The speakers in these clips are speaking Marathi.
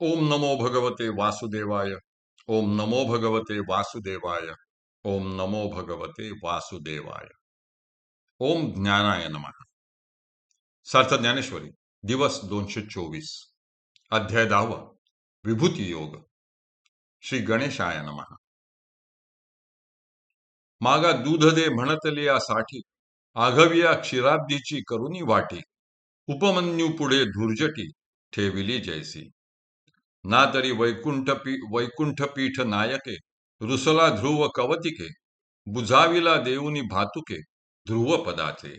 ओम नमो भगवते वासुदेवाय. ओम नमो भगवते वासुदेवाय. ओम नमो भगवते वासुदेवाय. ओम ज्ञानाय नमः. सार्थ ज्ञानेश्वरी, दिवस 224, अध्याय 10, विभूती योग. श्री गणेशाय नमः. मागा दूध दे म्हणतलिया साठी, आघविया क्षीराब्दीची करुणी वाटी. उपमन्यू पुढे धुर्जटी, ठेविली जैसी. ना तरी वैकुंठपीठ नायके, रुसला ध्रुव कवतिके. बुझाविला देऊनी भातुके, ध्रुव पदाचे.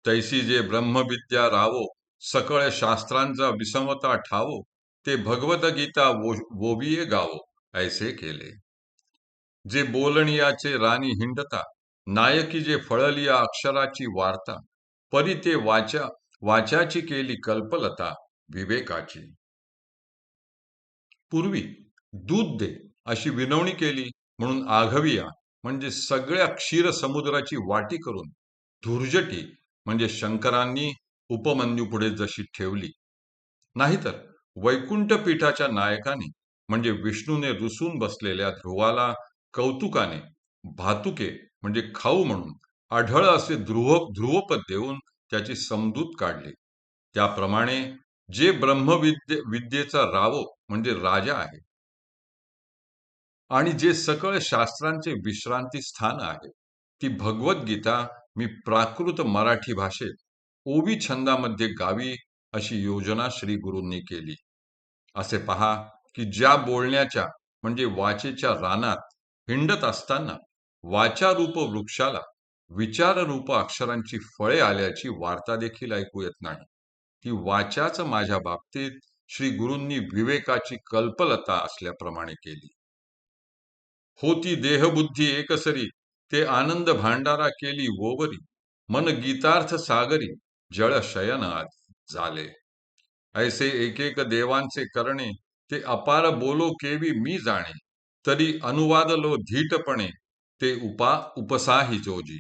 तैसी जे ब्रह्मविद्या रावो, सकळ शास्त्रांचा विसमता ठावो. ते भगवत गीता वोविये गावो, ऐसे केले. जे बोलणियाचे राणी हिंडता, नायकी जे फळलिया अक्षराची वार्ता. परी ते वाच्याची केली कल्पलता, विवेकाची. पूर्वी दूध दे अशी विनवणी केली म्हणून आघविया म्हणजे सगळ्या क्षीर समुद्राची वाटी करून, धुर्जटी म्हणजे शंकरांनी उपमन्यू पुढे जशी ठेवली. नाहीतर वैकुंठ पीठाच्या नायकाने म्हणजे विष्णूने रुसून बसलेल्या ध्रुवाला कौतुकाने भातुके म्हणजे खाऊ म्हणून आढळ असे ध्रुवपद देऊन त्याची समजूत काढली. त्याप्रमाणे जे विद्येचा रावो म्हणजे राजा आहे आणि जे सकळ शास्त्रांचे विश्रांती स्थान आहे, ती भगवद्गीता मी प्राकृत मराठी भाषेत ओवी छंदामध्ये गावी अशी योजना श्री गुरूंनी केली. असे पहा की ज्या बोलण्याच्या म्हणजे वाचेच्या रानात हिंडत असताना वाचारूप वृक्षाला विचाररूप अक्षरांची फळे आल्याची वार्ता देखील ऐकू येत नाही. ती वाचाच माझ्या बाबतीत श्री गुरूंनी विवेकाची कल्पलता असल्याप्रमाणे केली. होती देहबुद्धी एकसरी, ते आनंद भांडारा केली वोवरी. मन गीतार्थ सागरी, जळ शयन झाले. ऐसे एक एक देवांचे करणे, ते अपार बोलो केवी मी जाणे. तरी अनुवादलो धीटपणे, ते उपसाही जोजी.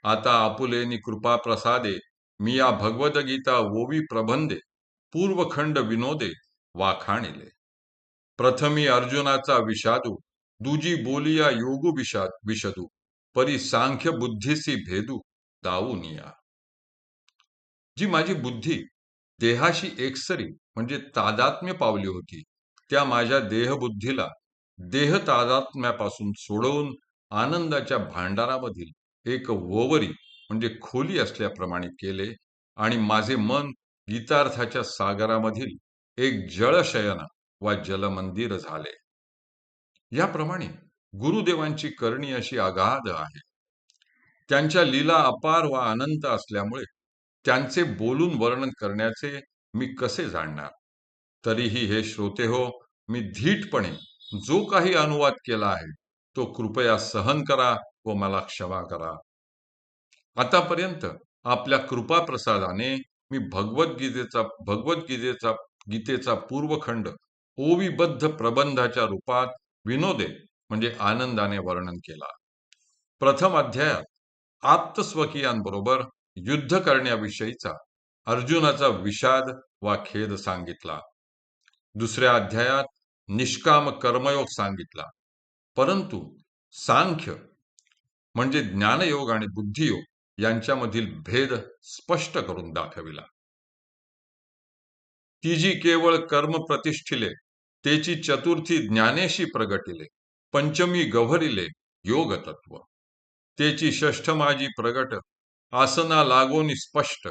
आता आपुलेनी कृपा प्रसादे, मी या भगवद्गीता वोवी प्रबंधे. पूर्वखंड विनोदे वाखाणिले. प्रथमी अर्जुनाचा विषादू, दुजी बोलिया योगू विशदू. परी सांख्य बुद्धीसी भेदू, दाऊनिया. जी माझी बुद्धी देहाशी एकसरी म्हणजे तादात्म्य पावली होती, त्या माझ्या देहबुद्धीला देह तादात्म्यापासून सोडवून आनंदाच्या भांडारामधील एक वोवरी म्हणजे खोली असल्याप्रमाणे केले आणि माझे मन गीतार्थाच्या सागरामधील एक जळशयन वा जलमंदिर झाले. याप्रमाणे गुरुदेवांची करणी अशी अगाध आहे. त्यांच्या लीला अपार व अनंत असल्यामुळे त्यांचे बोलून वर्णन करण्याचे मी कसे जाणणार. तरीही हे श्रोते हो, मी धीटपणे जो काही अनुवाद केला आहे तो कृपया सहन करा व मला क्षमा करा. आतापर्यंत आपल्या कृपा प्रसादाने मी गीतेचा पूर्वखंड ओविबद्ध प्रबंधाच्या रूपात विनोदे म्हणजे आनंदाने वर्णन केला. प्रथम अध्यायात आप्तस्वकीयांबरोबर युद्ध करण्याविषयीचा अर्जुनाचा विषाद वा खेद सांगितला. दुसऱ्या अध्यायात निष्काम कर्मयोग सांगितला. परंतु सांख्य म्हणजे ज्ञानयोग आणि बुद्धियोग यांच्यामधील भेद स्पष्ट करून दाखविला. तिजी केवळ कर्म प्रतिष्ठिले, तेची चतुर्थी ज्ञानेशी प्रगटिले. पंचमी गव्हरिले योग तत्व, तेची षष्ठ माझी प्रगट. आसना लागोनी स्पष्ट,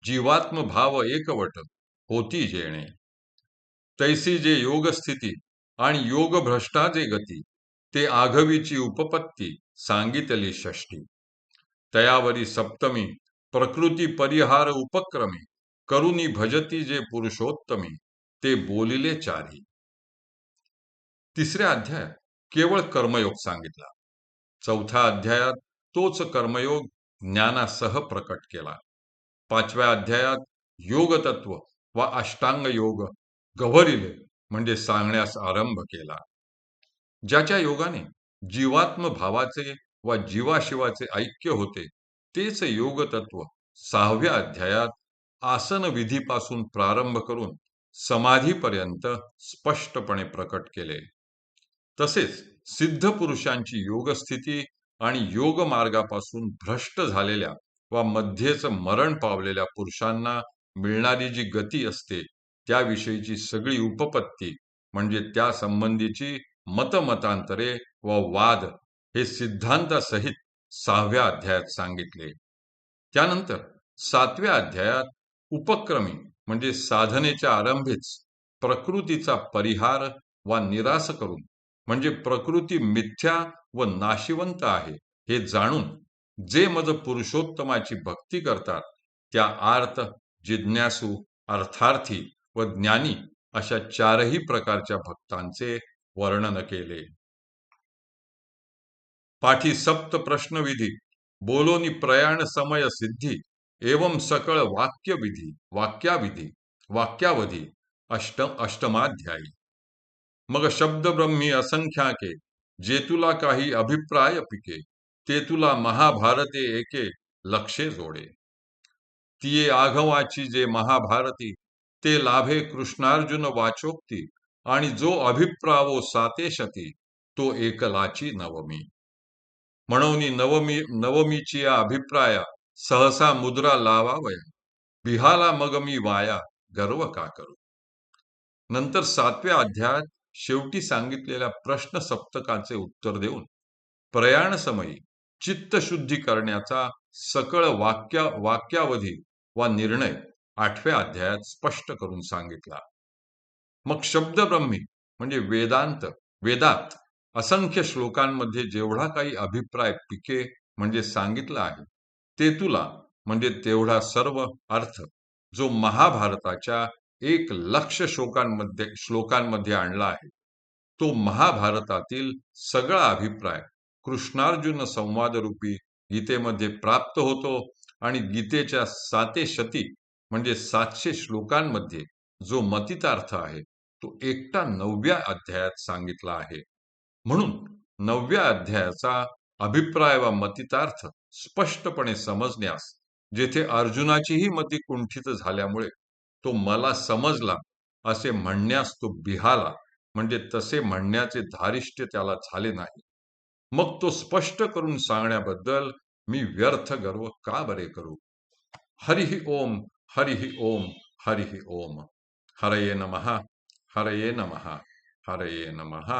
जीवात्म भाव एकवट, होती जेणे. तैसी जे योग स्थिती आणि योग भ्रष्टाचे गती, ते आघवीची उपपत्ती सांगितली षष्ठी. तयावरी सप्तमी, प्रकृती परिहार उपक्रमी. करुणी भजती जे पुरुषोत्तमी, ते बोलिले चारी. तिसऱ्या अध्यायात केवळ कर्मयोग सांगितला. चौथ्या अध्यायात तोच कर्मयोग ज्ञानासह प्रकट केला. पाचव्या अध्यायात योग तत्व व अष्टांग योग गव्हरिले म्हणजे सांगण्यास आरंभ केला. ज्याच्या योगाने जीवात्म भावाचे व जीवाशिवाचे ऐक्य होते, तेच योग तत्व 6व्या अध्यायात आसन विधीपासून प्रारंभ करून समाधीपर्यंत स्पष्टपणे प्रकट केले. तसेच सिद्ध पुरुषांची योगस्थिती आणि योग मार्गापासून भ्रष्ट झालेल्या वा मध्येच मरण पावलेल्या पुरुषांना मिळणारी जी गती असते त्याविषयीची सगळी उपपत्ती म्हणजे त्या संबंधीची मतमतांतरे व वाद हे सिद्धांतासहित 6व्या अध्यायात सांगितले. त्यानंतर 7व्या अध्यायात उपक्रमी म्हणजे साधनेच्या आरंभीच प्रकृतीचा परिहार वा निराश करून म्हणजे प्रकृती मिथ्या व नाशिवंत आहे हे जाणून जे मज पुरुषोत्तमाची भक्ती करतात त्या आर्त, जिज्ञासू, अर्थार्थी व ज्ञानी अशा चारही प्रकारच्या भक्तांचे वर्णन केले. पाठी सप्त प्रश्नविधी बोलोनी प्रयाण समय सिद्धी एवं सकळ वाक्यावधी अष्टमाध्यायी. मग शब्द ब्रह्मी असंख्याके जे तुला काही अभिप्राय पिके ते तुला महाभारते एके लक्षे जोडे. तिये आघवाची जे महाभारती ते लाभे कृष्णार्जुन वाचोक्ती आणि जो अभिप्रावो साते शती तो एकलाची नवमी. म्हणून नवमीची या अभिप्राया सहसा मुद्रा लावावया बिहाला मग मी वाया गर्व का करू. नंतर 7व्या अध्यायात शेवटी सांगितलेल्या प्रश्न सप्तकाचे उत्तर देऊन प्रयाण समयी चित्तशुद्धी करण्याचा सकळ वाक्यावधी वा निर्णय 8व्या अध्यायात स्पष्ट करून सांगितला. मग शब्दब्रह्मी म्हणजे वेदात असंख्य श्लोकांमध्ये जेवढा काही अभिप्राय पिके म्हणजे सांगितला आहे ते तुला म्हणजे तेवढा सर्व अर्थ जो महाभारताच्या 1,00,000 श्लोकांमध्ये आणला आहे तो महाभारतातील सगळा अभिप्राय कृष्णार्जुन संवाद रूपी गीतेमध्ये प्राप्त होतो आणि गीतेच्या 7 शती म्हणजे 700 श्लोकांमध्ये जो मतितार्थ आहे तो एकटा 9व्या अध्यायात सांगितला आहे. म्हणून 9व्या अध्यायाचा अभिप्राय वा मतितार्थ स्पष्टपणे समजण्यास जेथे अर्जुनाचीही मती कुंठित झाल्यामुळे तो मला समजला असे म्हणण्यास तो बिहाला म्हणजे तसे म्हणण्याचे धारिष्ट्य त्याला झाले नाही. मग तो स्पष्ट करून सांगण्याबद्दल मी व्यर्थ गर्व का बरे करू. हरिः ओम हरिः ओम हरिः ओम. हरये नमः हरये नमः हरये नमः.